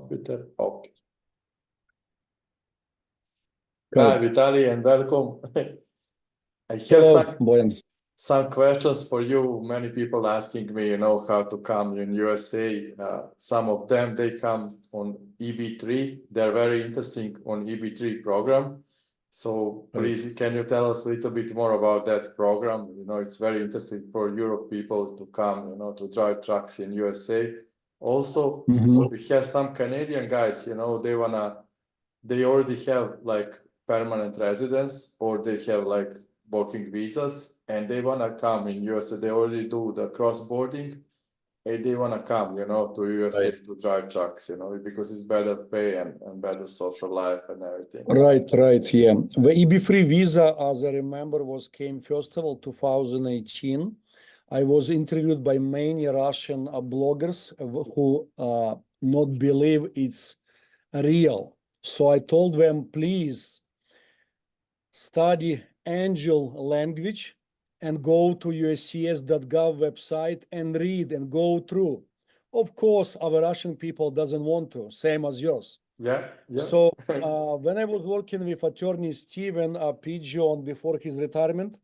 computer. Okay. Hi, Vitaliy, and welcome. I have Hello, Boyan. some questions for you. Many people asking me, how to come in USA. Some of them, they come on EB3. They're very interesting on EB3 program. So please, can you tell us a little bit more about that program? It's very interesting for Europe people to come, to drive trucks in USA. Also, we have some Canadian guys, they already have like permanent residence or they have like working visas and they want to come in USA. They already do the cross-boarding and they want to come, to USA to drive trucks, because it's better pay and better social life and everything. Right, yeah. The EB3 visa, as I remember, came first of all 2018. I was interviewed by many Russian bloggers who not believe it's real. So I told them, please study Angel language and go to uscs.gov website and read and go through. Of course, our Russian people doesn't want to, same as yours. Yeah. So when I was working with attorney Steven Pigeon before his retirement,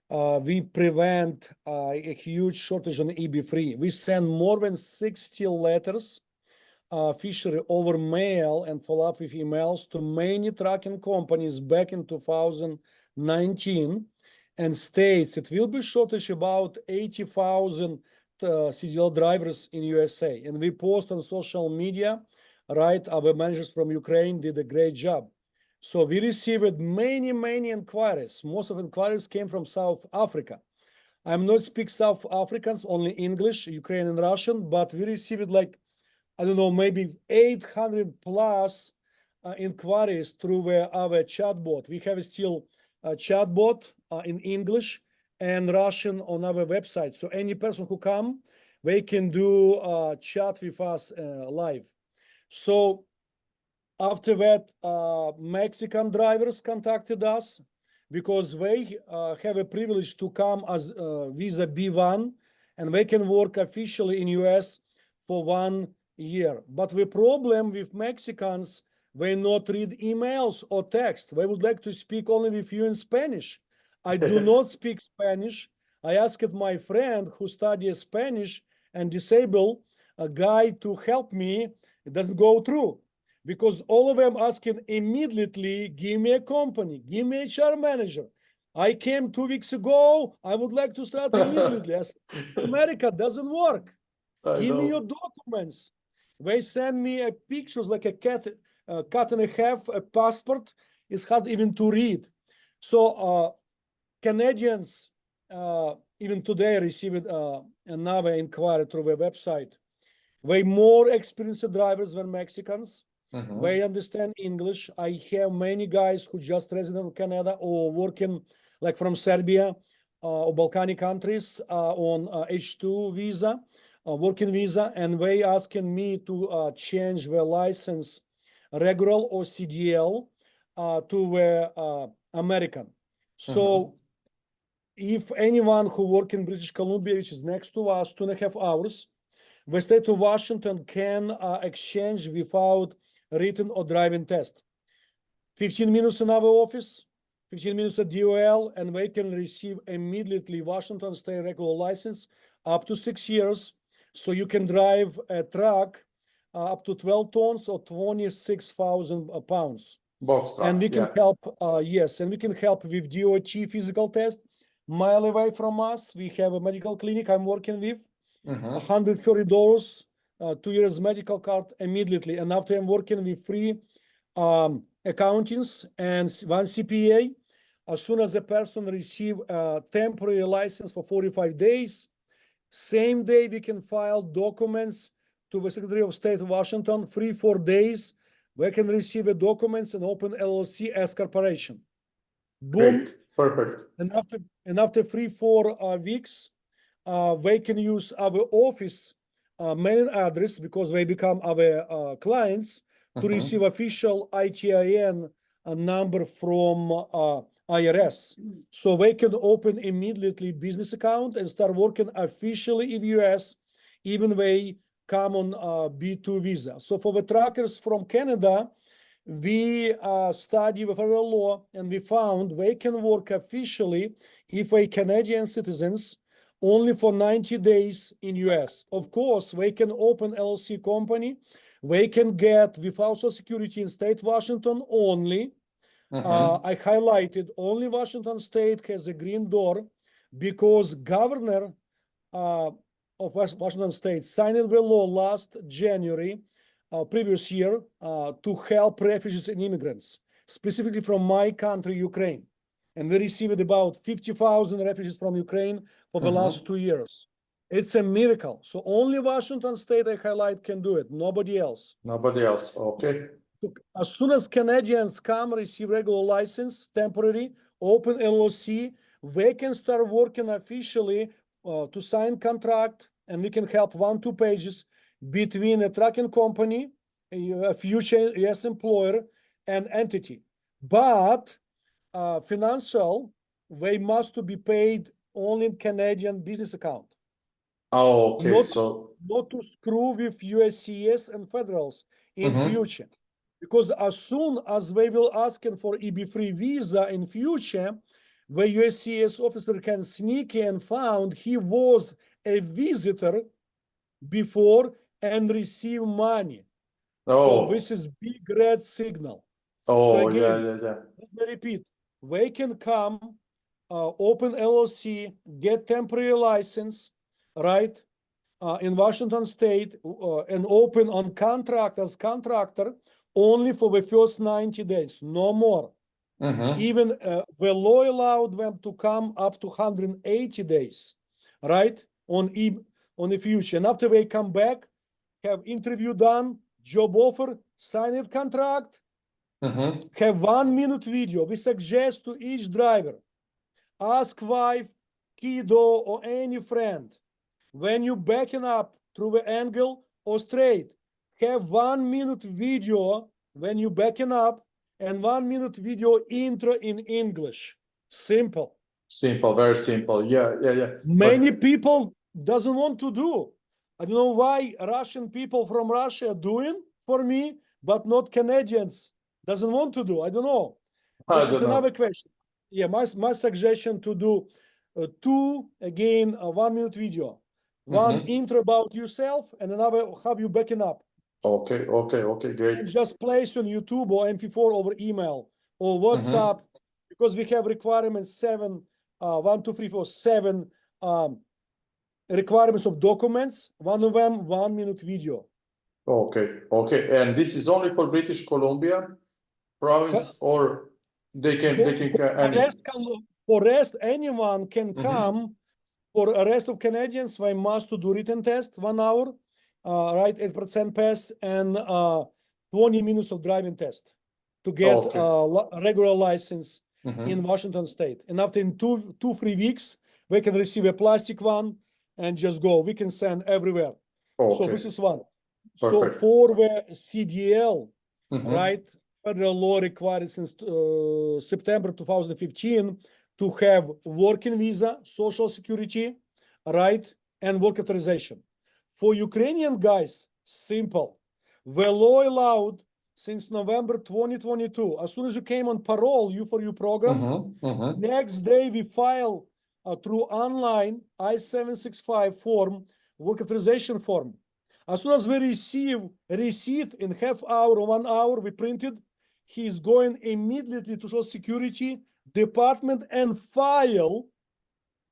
we prevent a huge shortage on EB3. We send more than 60 letters officially over mail and follow-up with emails to many trucking companies back in 2019 and states it will be shortage about 80,000 CDL drivers in USA. And we post on social media, right? Our managers from Ukraine did a great job. So we received many inquiries. Most of the inquiries came from South Africa. I'm not speak South Africans, only English, Ukrainian and Russian, but we received like, I don't know, maybe 800 plus inquiries through our chatbot. We have still a chatbot in English and Russian on our website. So any person who come, they can do chat with us live. So after that, Mexican drivers contacted us because they have a privilege to come as visa B1 and they can work officially in US for 1 year. But the problem with Mexicans, they not read emails or text. They would like to speak only with you in Spanish. I do not speak Spanish. I asked my friend who studies Spanish and disabled a guy to help me. It doesn't go through because all of them asking immediately, give me a company, give me a HR manager. I came 2 weeks ago. I would like to start immediately. America doesn't work. Give me your documents. They send me pictures like a cat and a half, a passport. It's hard even to read. So Canadians, even today, received another inquiry through the website. They more experienced drivers than Mexicans. They understand English. I have many guys who just resident in Canada or working like from Serbia or Balkanic countries on H2 visa. Working visa, and they asking me to change the license regular or CDL to the American. So if anyone who work in British Columbia, which is next to us, 2.5 hours, the state of Washington can exchange without written or driving test. 15 minutes in our office, 15 minutes at DOL, and they can receive immediately Washington state regular license up to 6 years. So you can drive a truck up to 12 tons or 26,000 pounds. Box truck, and we can help, yes, and we can help with DOT physical test. Mile away from us, we have a medical clinic I'm working with. $130, 2 years medical card immediately. And after I'm working with free accountants and 1 CPA, as soon as the person receive a temporary license for 45 days, same day we can file documents to the Secretary of State of Washington, 3-4 days, we can receive the documents and open LLC as corporation. Boom. Great. Perfect. And after 3-4 weeks, they can use our office mailing address because they become our clients to receive official ITIN number from IRS. So they can open immediately business account and start working officially in the US, even they come on B2 visa. So for the truckers from Canada, we study the federal law and we found they can work officially if a Canadian citizens only for 90 days in US. Of course, they can open LLC company. They can get without Social Security in state Washington only. I highlighted only Washington state has a green door because governor of Washington state signed the law last January, previous year, to help refugees and immigrants, specifically from my country, Ukraine. And we received about 50,000 refugees from Ukraine for the last 2 years. It's a miracle. So only Washington state, I highlight, can do it. Nobody else. Nobody else. Okay. As soon as Canadians come, receive regular license, temporary, open LLC, they can start working officially to sign contract, and we can help 1-2 pages between a trucking company, a future US employer, and entity. But financial, they must to be paid only in Canadian business account. Oh, okay. Not to screw with USCIS and federals in future. Because as soon as they will ask for EB3 visa in future, the USCIS officer can sneak and found he was a visitor before and receive money. So this is big red signal. So again, let me repeat, they can come, open LLC, get temporary license, right, in Washington state, and open on contract as contractor only for the first 90 days, no more. Even the law allowed them to come up to 180 days, right, on the future. And after they come back, have interview done, job offer, signed contract, have 1 minute video. We suggest to each driver, ask wife, kiddo, or any friend, when you backing up through the angle or straight, have 1 minute video when you backing up and 1 minute video intro in English. Simple. Simple, very simple. Yeah. Many people doesn't want to do. I don't know why Russian people from Russia are doing for me, but not Canadians doesn't want to do. I don't know. This is another question. Yeah, my suggestion to do 2, again, 1 minute video. One intro about yourself and another how you backing up. Okay, great. And just place on YouTube or MP4 over email or WhatsApp, because we have requirements 7, 1, 2, 3, 4, 7 requirements of documents. One of them, 1 minute video. Okay. And this is only for British Columbia province, or they can for rest, anyone can come. For the rest of Canadians, they must do written test 1 hour, right, 8% pass, and 20 minutes of driving test to get a regular license in Washington state. And after in 2-3 weeks, they can receive a plastic one and just go. We can send everywhere. So this is one. Perfect. So for the CDL, right, federal law required since September 2015 to have working visa, social security, right, and work authorization. For Ukrainian guys, simple. The law allowed since November 2022. As soon as you came on parole, U4U program, next day we file through online I-765 form, work authorization form. As soon as we receive a receipt in half hour or 1 hour, we printed, he is going immediately to Social Security department and file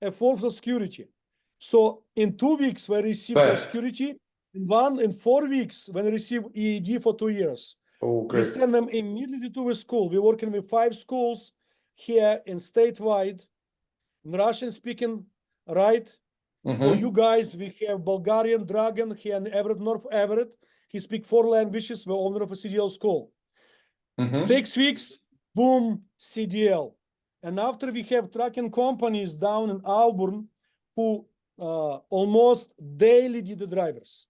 a form of security. So in 2 weeks, we receive Social Security. In 4 weeks, when we receive EAD for 2 years. We send them immediately to the school. We're working with 5 schools here in statewide, in Russian speaking, right? For you guys, we have Bulgarian Dragon here in Everett, North Everett. He speaks 4 languages, the owner of a CDL school. 6 weeks, boom, CDL. And after we have trucking companies down in Auburn who almost daily did the drivers.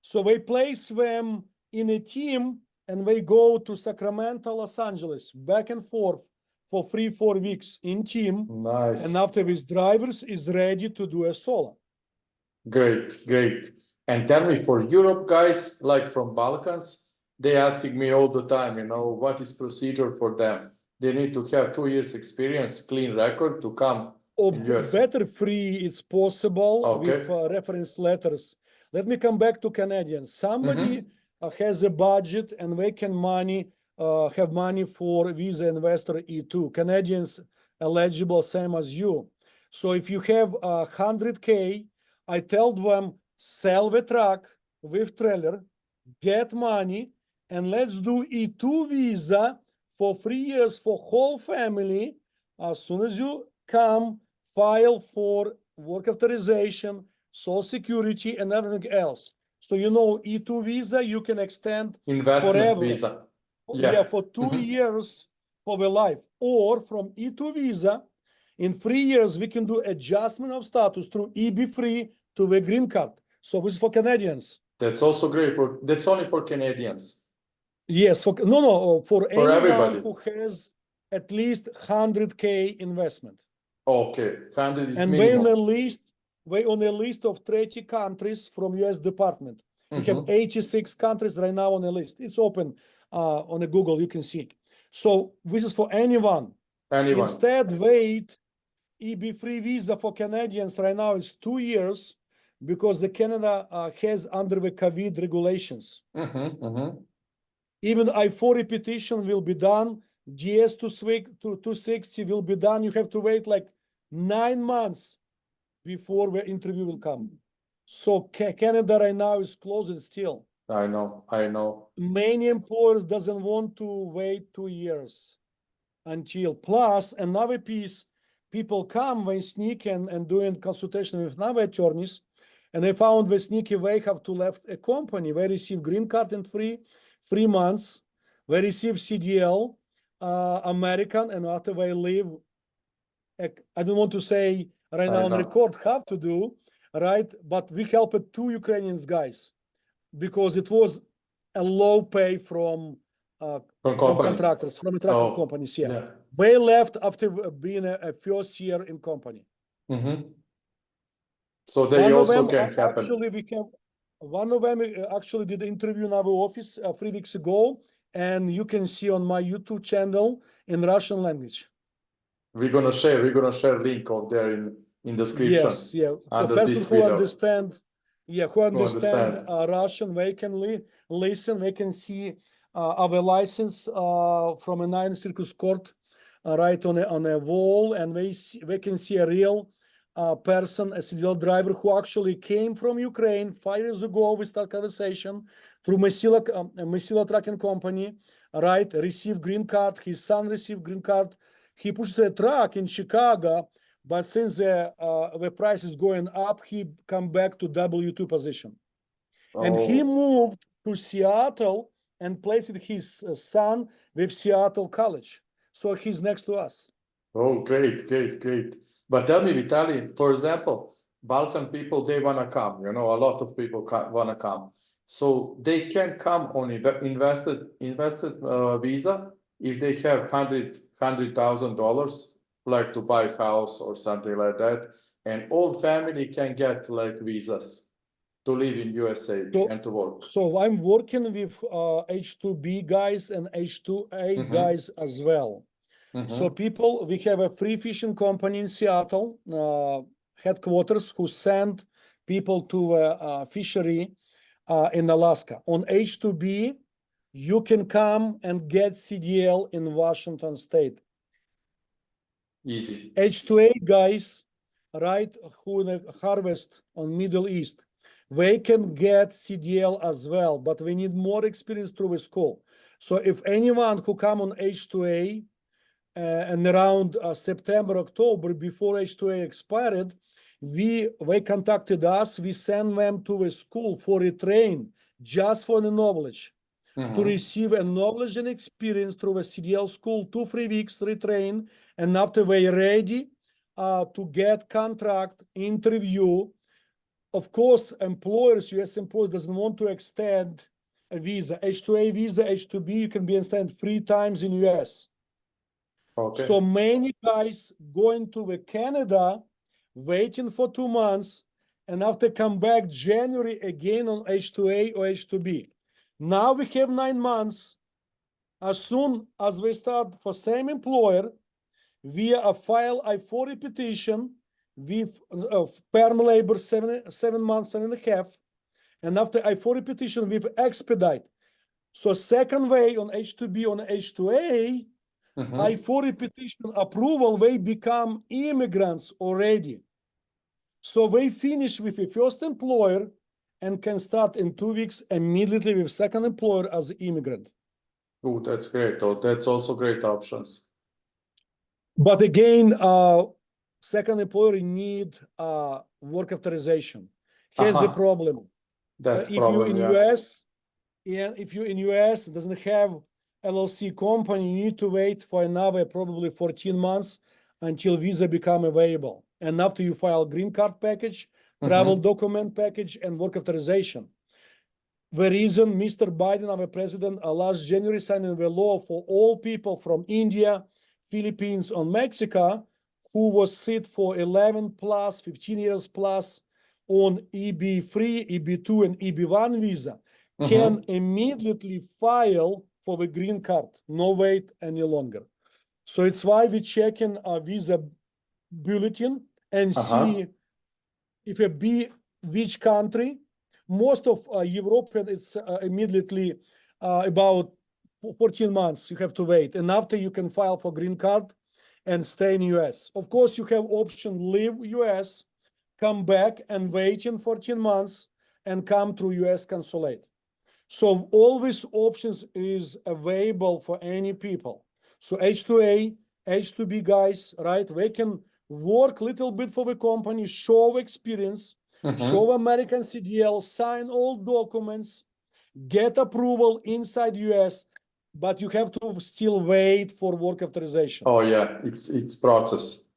So they place them in a team and they go to Sacramento, Los Angeles, back and forth for 3-4 weeks in team. Nice. And after these drivers is ready to do a solo. Great. And tell me, for Europe guys, like from Balkans, they asking me all the time, what is procedure for them? They need to have 2 years experience, clean record to come Or in US. better free, it's possible with Okay. reference letters. Let me come back to Canadians. Somebody has a budget and they can have money for Visa Investor E2. Canadians eligible same as you. So if you have 100K, I tell them sell the truck with trailer, get money, and let's do E2 visa for 3 years for whole family. As soon as you come, file for work authorization, social security, and everything else. So E2 visa you can extend Investment forever. visa. Yeah, for 2 years for the life. Or from E2 visa, in 3 years we can do adjustment of status through EB3 to the green card. So this is for Canadians. That's also great. That's only for Canadians. Yes, for anyone everybody. who has at least 100K investment. Okay, 100 is And minimum. we on a list of 30 countries from US Department. We have 86 countries right now on the list. It's open on a Google, you can see. So this is for anyone. Instead, wait, EB3 visa for Canadians right now is 2 years because the Canada has under the COVID regulations. Even I-40 petition will be done. GS 260 will be done. You have to wait like 9 months before the interview will come. So Canada right now is closed still. I know. Many employers doesn't want to wait 2 years until. Plus another piece, people come, they sneak and doing consultation with another attorneys, and they found they sneaky way have to left a company. They receive green card in 3 months. They receive CDL, American, and after they leave, I don't want to say right now on record have to do, right? But we helped 2 Ukrainians guys because it was a low pay from contractors, from trucking companies. Yeah. They left after being a first year in company. So they also can happen. Actually, one of them actually did the interview in our office 3 weeks ago, and you can see on my YouTube channel in Russian language. We're gonna share link out there in description. Yes, yeah. So person who understand Russian, they can listen. They can see our license from a 9th Circus Court right on a wall, and they can see a real person, a CDL driver who actually came from Ukraine 5 years ago. We start conversation through Musiyenko trucking company, right? Received green card. His son received green card. He pushed a truck in Chicago, but since the price is going up, he come back to W2 position. And he moved to Seattle and placed his son with Seattle College. So he's next to us. Oh, great. But tell me, Vitaliy, for example, Balkan people, they want to come, a lot of people want to come. So they can come on invested visa if they have $100,000, like to buy a house or something like that. And all family can get like visas to live in USA and to work. So I'm working with H2B guys and H2A guys as well. So we have a free fishing company in Seattle, headquarters, who send people to a fishery in Alaska. On H2B, you can come and get CDL in Washington State. Easy. H2A guys, right, who harvest on Middle East, they can get CDL as well, but we need more experience through the school. So if anyone who come on H2A and around September, October, before H2A expired, they contacted us. We send them to a school for a train, just for the knowledge, to receive a knowledge and experience through a CDL school, 2-3 weeks retrain, and after they're ready to get contract, interview. Of course, employers, US employers, doesn't want to extend a visa, H2A visa, H2B, you can be extended 3 times in US. So many guys going to Canada, waiting for 2 months, and after come back January again on H2A or H2B. Now we have 9 months. As soon as we start for same employer, via a file I-40 petition with perm labor 7 months and a half, and after I-40 petition with expedite. So second way on H2B on H2A, I-40 petition approval, they become immigrants already. So they finish with the first employer and can start in 2 weeks immediately with second employer as an immigrant. Oh, that's great. Oh, that's also great options. But again, second employer need work authorization. Here's the problem. That's If you're problem, in yeah. US, and if you're in US, doesn't have LLC company, you need to wait for another probably 14 months until visa become available. And after you file green card package, travel document package, and work authorization. The reason Mr. Biden, our president, last January signed the law for all people from India, Philippines, or Mexico who was sit for 11 plus, 15 years plus on EB3, EB2, and EB1 visa can immediately file for the green card, no wait any longer. So it's why we check in a visa bulletin and see if a B, which country. Most of European, it's immediately about 14 months you have to wait. And after you can file for green card and stay in US. Of course, you have option leave US, come back and wait in 14 months and come through US consulate. So all these options is available for any people. So H2A, H2B guys, right? They can work a little bit for the company, show experience, show American CDL, sign all documents, get approval inside US, but you have to still wait for work authorization. Oh yeah, it's process.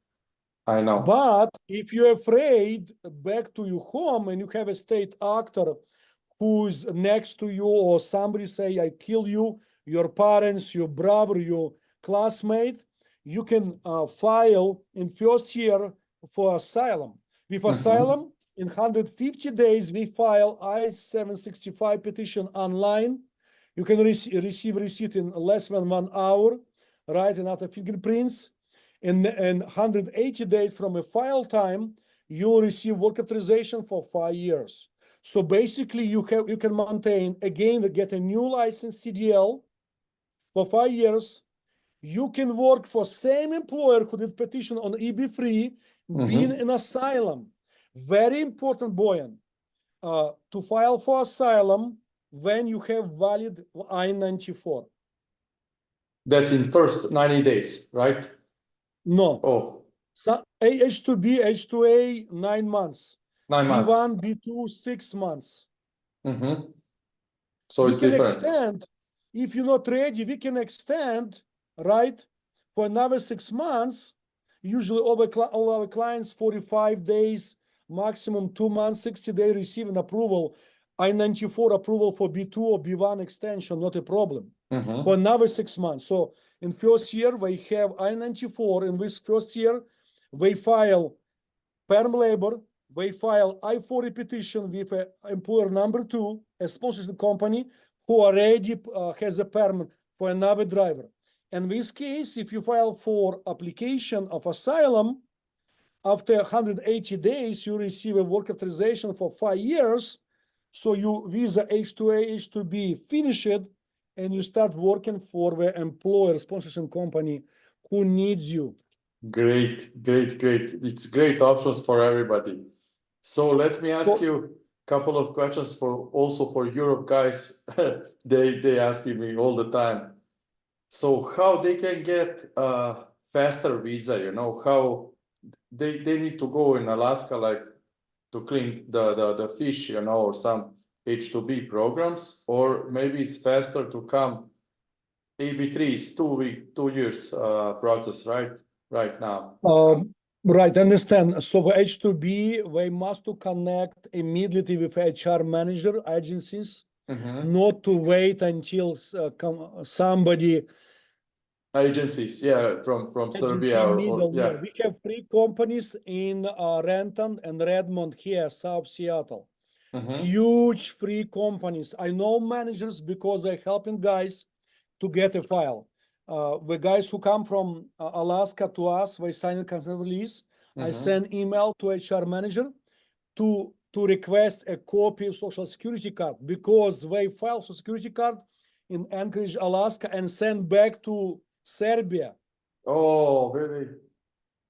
I know. But if you're afraid back to your home and you have a state actor who's next to you, or somebody say, I kill you, your parents, your brother, your classmate, you can file in first year for asylum. With asylum, in 150 days, we file I-765 petition online. You can receive receipt in less than 1 hour, right, and after fingerprints. And 180 days from a file time, you will receive work authorization for 5 years. So basically, you can maintain, again, get a new license CDL for 5 years. You can work for same employer who did petition on EB3, being in asylum. Very important, Boyan, to file for asylum when you have valid I-94. That's in first 90 days, right? No. Oh. So H2B, H2A, 9 months. 9 months. B1, B2, 6 months. So We it's can different. extend, if you're not ready, we can extend, right, for another 6 months. Usually all our clients, 45 days, maximum 2 months, 60 days, receive an approval, I-94 approval for B2 or B1 extension, not a problem. For another 6 months. So in first year, we have I-94. In this first year, we file perm labor, we file I-40 petition with employer number 2, a sponsorship company who already has a perm for another driver. In this case, if you file for application of asylum, after 180 days, you receive a work authorization for 5 years. So you visa H2A, H2B, finish it, and you start working for the employer sponsorship company who needs you. Great, great, great. It's great options for everybody. So let me ask you a couple of questions also for Europe guys. they asking me all the time. So how they can get a faster visa, you know, how they need to go in Alaska like to clean the fish, you know, or some H2B programs, or maybe it's faster to come. EB3 is 2 years process, right now. Right, understand. So for H2B, they must to connect immediately with HR manager agencies, not to wait until somebody Agencies, yeah, from Agency Serbia middle, yeah. yeah. We have 3 companies in Renton and Redmond here, South Seattle. Mhm. Huge free companies. I know managers because they're helping guys to get a file. The guys who come from Alaska to us, they sign a consent release. I Mhm. send email to HR manager to request a copy of social security card because they file social security card in Anchorage, Alaska, and send back to Serbia. Oh, really?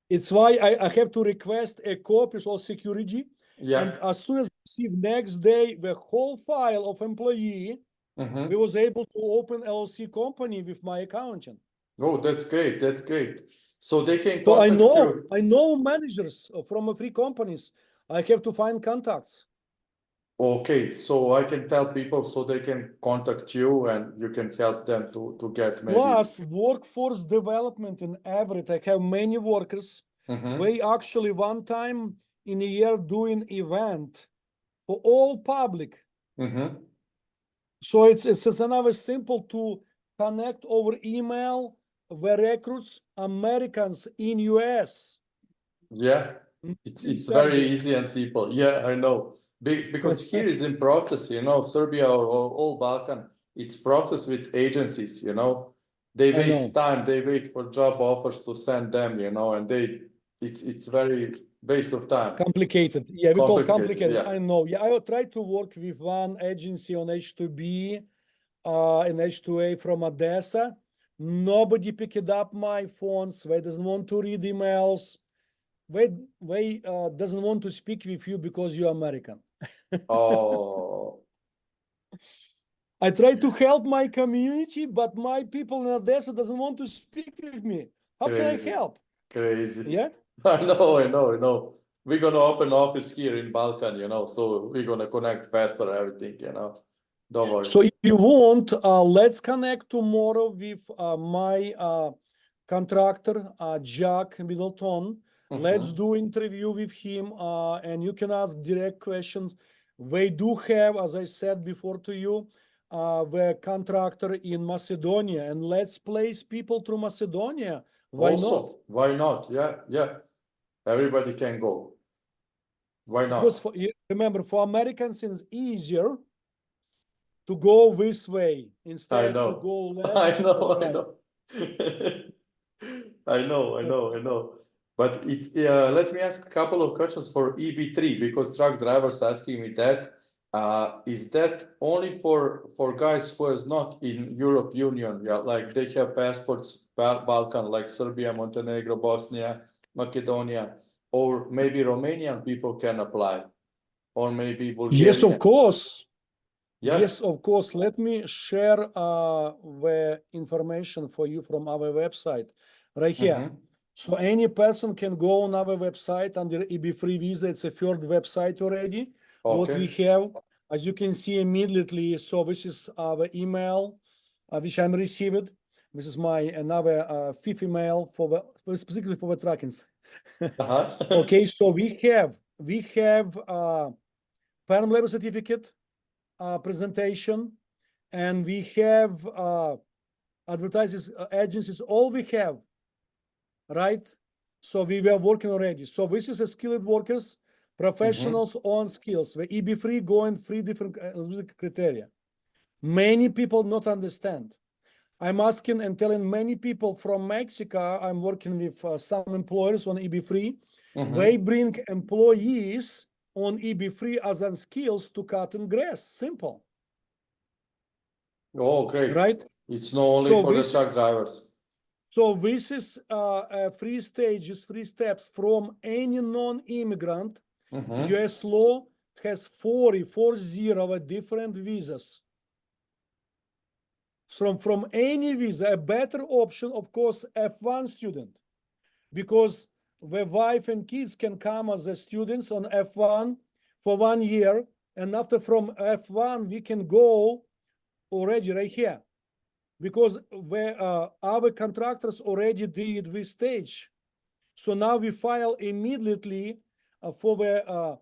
It's why I have to request a copy of social security. Yeah. And as soon as I receive next day the whole file of employee, Mhm. we was able to open LLC company with my accountant. Oh, that's great. That's great. So they can So contact you. I know managers from free companies. I have to find contacts. Okay, so I can tell people so they can contact you and you can help them to get maybe. Plus workforce development in Everett. I have many workers. Mhm. They actually one time in a year doing event for all public. Mhm. So it's another simple to connect over email the recruits Americans in US. Yeah, in it's very Serbia. easy and simple. Yeah, I know. Because here is in process, Serbia or all Balkan, it's process with agencies, They I waste know. time, they wait for job offers to send them, and it's very waste of time. Complicated. Yeah, we call complicated. Yeah. I know. Yeah, I will try to work with one agency on H2B and H2A from Odessa. Nobody picked up my phones. They doesn't want to read emails. They doesn't want to speak with you because you're American. Oh, I try to help my community, but my people in Odessa doesn't want to speak with me. How can I crazy, help? crazy. Yeah. I know. We're gonna open office here in Balkan, so we're gonna connect faster, everything, Don't worry. So if you want, let's connect tomorrow with my contractor, Jack Middleton. Let's Mhm. do interview with him, and you can ask direct questions. They do have, as I said before to you, the contractor in Macedonia, and let's place people through Macedonia. Why not? Also, why not? Yeah. Everybody can go. Why Because not? remember, for Americans, it's easier to go this way I instead to know. go left I know, or I right. know. I know. But let me ask a couple of questions for EB3 because truck drivers asking me that. Is that only for guys who is not in Europe Union? Yeah, like they have passports, Balkan, like Serbia, Montenegro, Bosnia, Macedonia, or maybe Romanian people can apply, or maybe Yes, of Bulgarian. course. Yes. Yes, of course. Let me share the information for you from our website right here. Mhm. So any person can go on our website under EB3 visa. It's a third website already. What we Okay. have, as you can see immediately. So this is our email, which I'm received. This is my another fifth email specifically for the trackings. Uh-huh. Okay, so we have perm labor certificate, presentation, and we have advertisers, agencies, all we have, right? So we were working already. So this is a skilled workers, professionals on skills. The EB3 going 3 different criteria. Many people not understand. I'm asking and telling many people from Mexico, I'm working with some employers on EB3. They bring employees on EB3 as on skills to cut and grass. Simple. Oh, great. Right? It's not only So for the this truck is drivers. three stages, 3 steps from any non-immigrant. Mhm. US law has 40 different visas. From any visa, a better option, of course, F1 student, because the wife and kids can come as the students on F1 for 1 year, and after from F1 we can go already right here, because our contractors already did this stage. So now we file immediately for the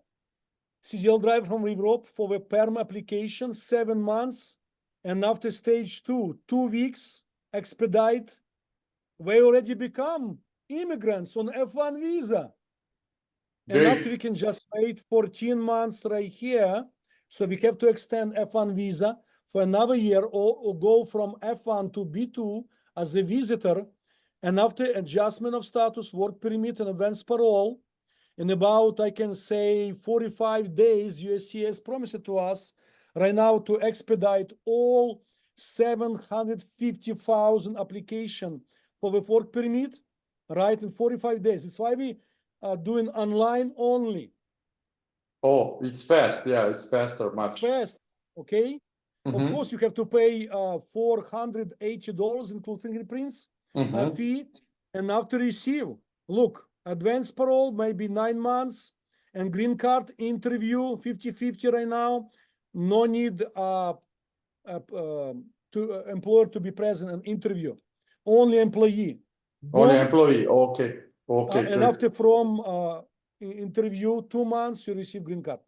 CDL driver from Europe for the perm application, 7 months, and after stage 2, 2 weeks expedite they already become immigrants on F1 visa. And after we Great. can just wait 14 months right here. So we have to extend F1 visa for another year or go from F1 to B2 as a visitor. And after adjustment of status, work permit, and advance parole, in about, I can say, 45 days, USCIS promised to us right now to expedite all 750,000 application for the work permit, right, in 45 days. That's why we are doing online only. Oh, it's fast. Yeah, it's faster, much. Fast, okay? Of Mhm, course, you have to pay $480, including fingerprints, mhm. fee, and after receive. Look, advance parole, maybe 9 months, and green card interview, 50-50 right now. No need to employer to be present and interview. Only employee. Only Boom. employee. Okay. Okay, And great. after from interview, 2 months, you receive green card.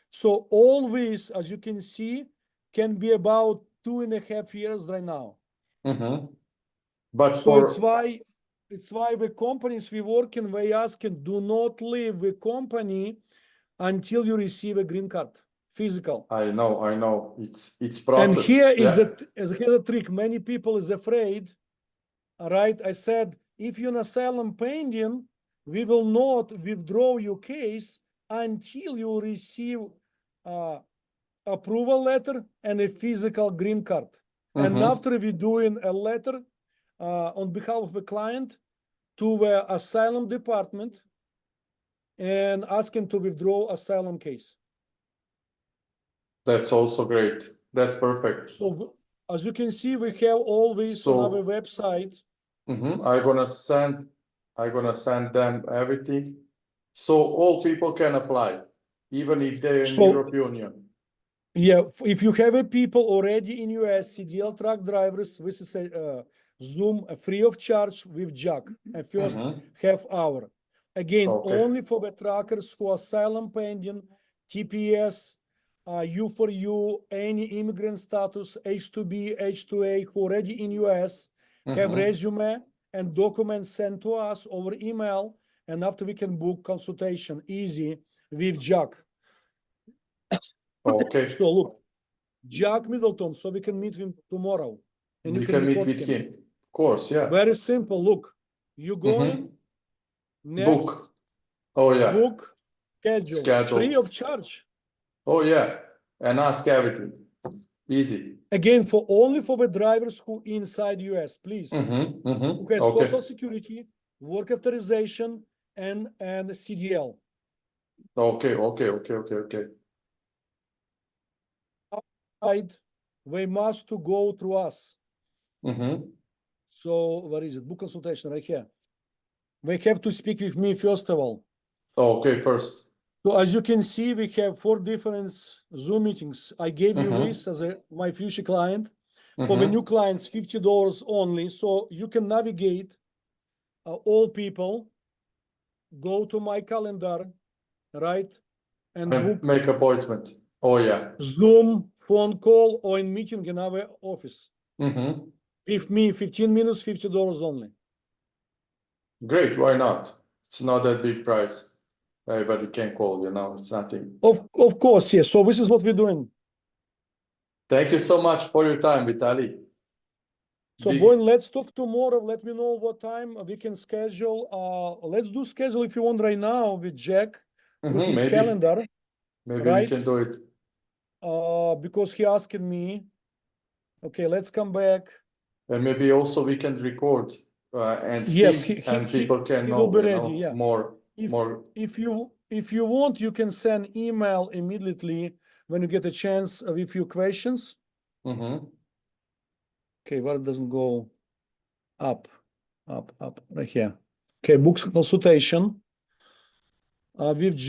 So all this, as you can see, can be about 2.5 years right now. Mhm. But So it's for why the companies we work in, they asking, do not leave the company until you receive a green card, physical. I know. It's And process. here is Yeah. the trick. Many people is afraid. All right, I said, if you're an asylum pending, we will not withdraw your case until you receive approval letter and a physical green card. And Mhm. after we doing a letter on behalf of the client to the asylum department and asking to withdraw asylum case. That's also great. That's perfect. So as you can see, we have all this on our website. I'm gonna send them everything. So all people can apply, even if they're in So European Union. yeah, if you have a people already in US, CDL truck drivers, this is a Zoom free of charge with Jack, a first half hour. Again, Okay. only for the truckers who are asylum pending, TPS, U4U, any immigrant status, H2B, H2A, who already in US, have resume and documents sent to us over email, and after we can book consultation, easy, with Jack. Okay. So look, Jack Middleton, so we can meet him tomorrow. And you We can can meet record with him. him. Of course, yeah. Very simple. Look, you go in, next, Book. Oh yeah. book, schedule, free Schedule. of charge. Oh yeah. And ask everything. Easy. Again, for only for the drivers who inside US, please. Who has Okay. social security, work authorization, and CDL. Okay. Outside, they must to go through us. Mm-hmm. So where is it? Book consultation right here. They have to speak with me first of all. Okay, first. So as you can see, we have 4 different Zoom meetings. I gave you this as my future client. For the new clients, $50 only. So you can navigate all people, go to my calendar, right? And book Make appointment. Oh yeah. Zoom, phone call, or in meeting in our office. With me, 15 minutes, $50 only. Great, why not? It's not that big price. Everybody can call, it's nothing. Of course, yes. So this is what we're doing. Thank you so much for your time, Vitaliy. So, Boyne, let's talk tomorrow. Let me know what time we can schedule. Let's do schedule if you want right now with Jack through his calendar. Maybe right? we can do it. Because he asked me. Okay, let's come back. And maybe also we can record and Yes, feed, and people can he know, will be ready. Yeah. more. If you want, you can send email immediately when you get a chance with a few questions. Okay, where it doesn't go up, right here. Okay, book consultation with